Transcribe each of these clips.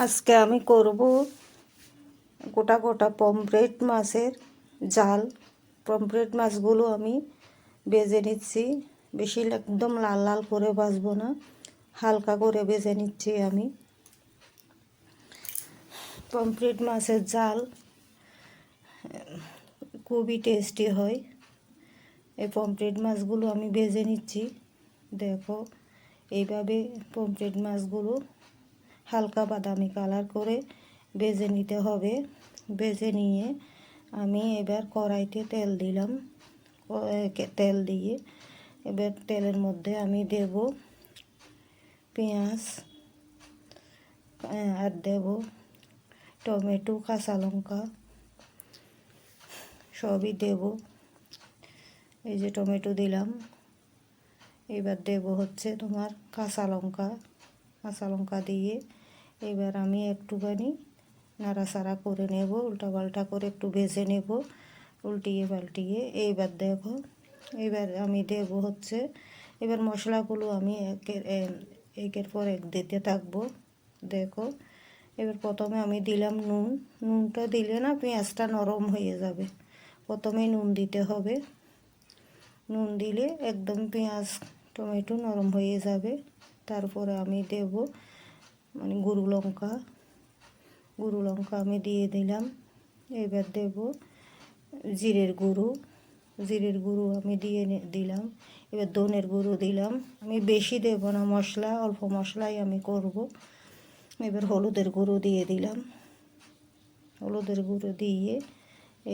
আজকে আমি করব গোটা গোটা পমফ্রেট মাছের ঝাল। পমফ্রেট মাছগুলো আমি ভেজে নিচ্ছি, বেশি একদম লাল লাল করে ভাজবো না, হালকা করে ভেজে নিচ্ছি আমি। পমফ্রেট মাছের ঝাল খুবই টেস্টি হয়। এই পমফ্রেট মাছগুলো আমি ভেজে নিচ্ছি। দেখো, এইভাবে পমফ্রেট মাছগুলো হালকা বাদামি কালার করে ভেজে নিতে হবে। ভেজে নিয়ে আমি এবার কড়াইতে তেল দিলাম। তেল দিয়ে এবার তেলের মধ্যে আমি দেব পেঁয়াজ, আর দেব টমেটো, কাঁচা লঙ্কা, সবই দেব। এই যে টমেটো দিলাম, এবার দেব হচ্ছে তোমার কাঁচা লঙ্কা দিয়ে এবার আমি একটুখানি নাড়াচাড়া করে নেব, উল্টাপাল্টা করে একটু ভেজে নেব, উল্টিয়ে পাল্টিয়ে। এইবার দেখো, এবার আমি দেব হচ্ছে, এবার মশলাগুলো আমি একের পর এক দিতে থাকবো। দেখো, এবার প্রথমে আমি দিলাম নুন। নুনটা দিলে না পেঁয়াজটা নরম হয়ে যাবে, প্রথমেই নুন দিতে হবে। নুন দিলে একদম পেঁয়াজ টমেটো নরম হয়ে যাবে। তারপরে আমি দেব মানে গুঁড়ো লঙ্কা আমি দিয়ে দিলাম। এবার দেব জিরের গুঁড়ো আমি দিয়ে দিলাম। এবার ধনের গুঁড়ো দিলাম। আমি বেশি দেব না মশলা, অল্প মশলাই আমি করব। এবার হলুদের গুঁড়ো দিয়ে দিলাম। হলুদের গুঁড়ো দিয়ে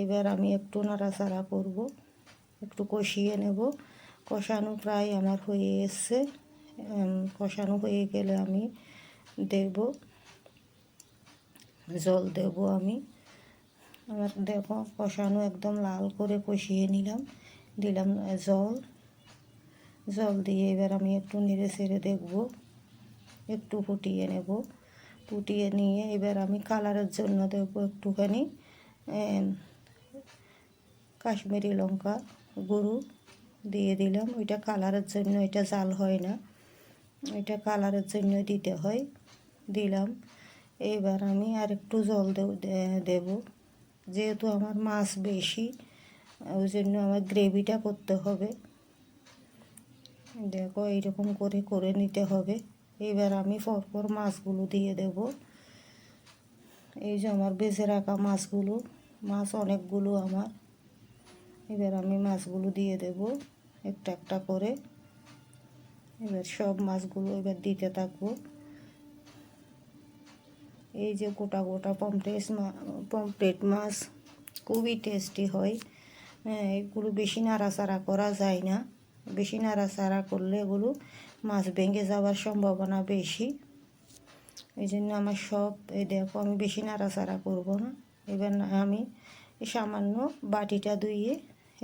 এবার আমি একটু নাড়াচাড়া করব, একটু কষিয়ে নেব। কষানো প্রায় আমার হয়ে এসছে। কষানো হয়ে গেলে আমি দেব জল দেব আমি। আমার দেখো কষানো একদম লাল করে কষিয়ে দিলাম জল দিয়ে এবার আমি একটু নেড়ে ছেড়ে দেখব, একটু ফুটিয়ে নেব। ফুটিয়ে নিয়ে এবার আমি কালারের জন্য দেবো একটুখানি কাশ্মীরি লঙ্কা গুঁড়ো দিয়ে দিলাম। ওইটা কালারের জন্য, এটা ঝাল হয় না, এটা কালারের জন্য দিতে হয়। দিলাম। এবার আমি আর একটু জল দেব, যেহেতু আমার মাছ বেশি, ওই জন্য আমার গ্রেভিটা করতে হবে। দেখো, এইরকম করে করে নিতে হবে। এবার আমি পরপর মাছগুলো দিয়ে দেব। এই যে আমার বেঁচে রাখা মাছ অনেকগুলো আমার। এবার আমি মাছগুলো দিয়ে দেব একটা একটা করে। এবার সব মাছগুলো এবার দিতে থাকবো। এই যে গোটা গোটা পমফ্রেট মাছ খুবই টেস্টি হয়। এগুলো বেশি নাড়াচাড়া করা যায় না, বেশি নাড়াচাড়া করলে এগুলো মাছ ভেঙে যাওয়ার সম্ভাবনা বেশি। এই জন্য আমার এই দেখো, আমি বেশি নাড়াচাড়া করব না। এবার আমি সামান্য বাটিটা ধুয়ে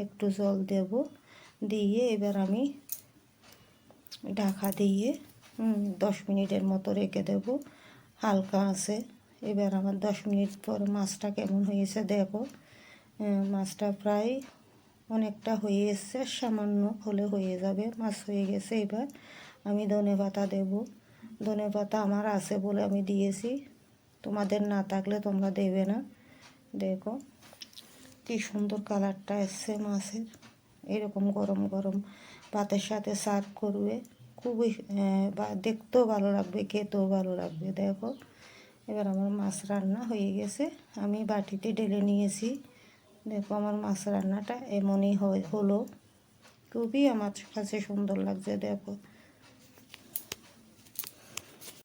একটু জল দেব, দিয়ে এবার আমি ঢাকা দিয়ে 10 মিনিটের মতো রেখে দেব হালকা আছে। এবার আমার 10 মিনিট পর মাছটা কেমন হয়েছে দেখো। মাছটা প্রায় অনেকটা হয়ে এসছে, সামান্য হলে হয়ে যাবে, মাছ হয়ে গেছে। এবার আমি ধনেপাতা দেব। ধনেপাতা আমার আছে বলে আমি দিয়েছি, তোমাদের না থাকলে তোমরা দেবে না। দেখো কি সুন্দর কালারটা এসছে মাছের। এরকম গরম গরম ভাতের সাথে সার্ভ করবে, খুবই দেখতেও ভালো লাগবে, খেতেও ভালো লাগবে। দেখো, এবার আমার মাছ রান্না হয়ে গেছে, আমি বাটিতে ঢেলে নিয়েছি। দেখো, আমার মাছ রান্নাটা এমনই হলো, খুবই আমার কাছে সুন্দর লাগছে। দেখো।